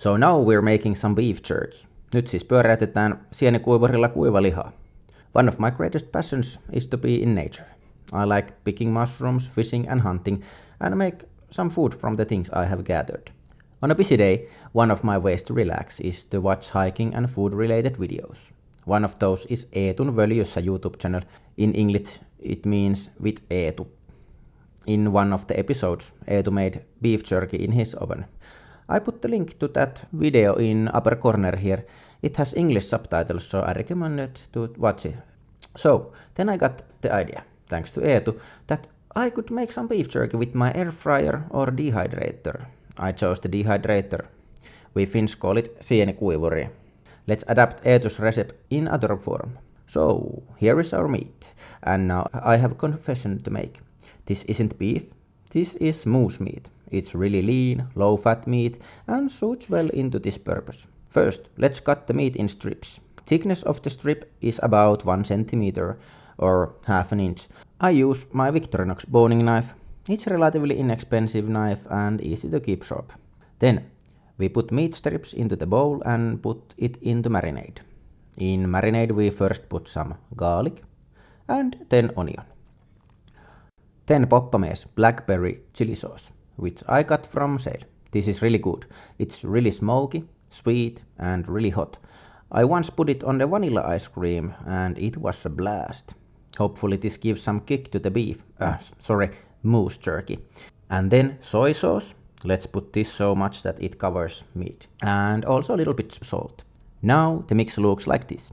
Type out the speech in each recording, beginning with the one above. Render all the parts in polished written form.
So now we're making some beef jerky. Nyt siis pyöräytetään sienikuivurilla kuivalihaa. One of my greatest passions is to be in nature. I like picking mushrooms, fishing and hunting, and make some food from the things I have gathered. On a busy day, one of my ways to relax is to watch hiking and food-related videos. One of those is Eetun völjyssä YouTube channel. In English, it means with Eetu. In one of the episodes, Eetu made beef jerky in his oven. I put the link to that video in upper corner here. It has English subtitles, so I recommend it to watch it. So, then I got the idea, thanks to Eetu, that I could make some beef jerky with my air fryer or dehydrator. I chose the dehydrator. We Finns call it sienikuivurilla. Let's adapt Eetu's recipe in other form. So, here is our meat. And now I have a confession to make. This isn't beef, this is moose meat. It's really lean, low-fat meat and suits well into this purpose. First, let's cut the meat in strips. Thickness of the strip is about 1 centimeter or half an inch. I use my Victorinox boning knife. It's a relatively inexpensive knife and easy to keep sharp. Then, we put meat strips into the bowl and put it into marinade. In marinade we first put some garlic and then onion. Then poppamees blackberry chili sauce, which I got from sale. This is really good. It's really smoky, sweet and really hot. I once put it on the vanilla ice cream and it was a blast. Hopefully this gives some kick to the beef, moose jerky. And then soy sauce. Let's put this so much that it covers meat. And also a little bit salt. Now the mix looks like this.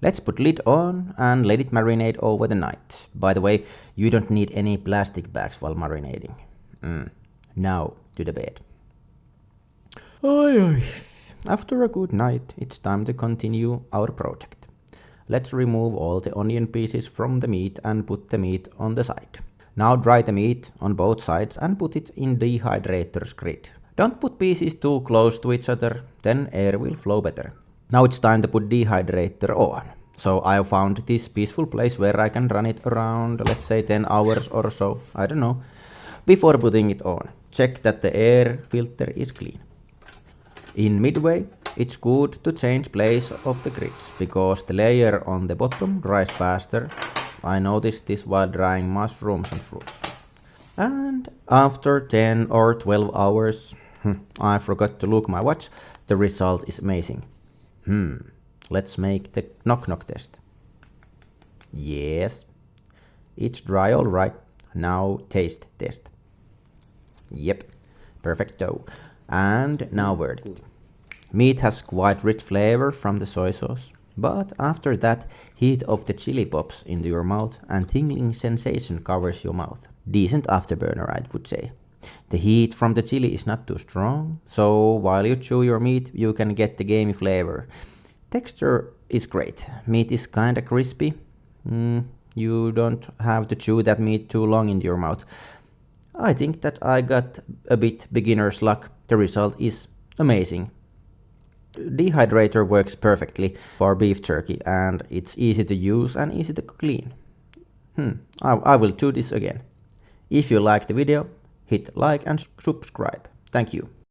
Let's put lid on and let it marinate over the night. By the way, you don't need any plastic bags while marinating. Now to the bed. After a good night, it's time to continue our project. Let's remove all the onion pieces from the meat and put the meat on the side. Now dry the meat on both sides and put it in dehydrator's grid. Don't put pieces too close to each other, then air will flow better. Now it's time to put dehydrator on. So I found this peaceful place where I can run it around, let's say 10 hours or so, I don't know, before putting it on. Check that the air filter is clean. In midway, it's good to change place of the grids, because the layer on the bottom dries faster. I noticed this while drying mushrooms and fruits. And after 10 or 12 hours, I forgot to look my watch, the result is amazing. Let's make the knock-knock test. Yes, it's dry all right. Now taste test. Yep, perfecto. And now verdict. Meat has quite rich flavor from the soy sauce, but after that, heat of the chili pops into your mouth and tingling sensation covers your mouth. Decent afterburner, I would say. The heat from the chili is not too strong, so while you chew your meat, you can get the gamey flavor. Texture is great. Meat is kinda crispy. You don't have to chew that meat too long in your mouth. I think that I got a bit beginner's luck. The result is amazing. Dehydrator works perfectly for beef jerky and it's easy to use and easy to clean. I will do this again. If you liked the video, hit like and subscribe. Thank you.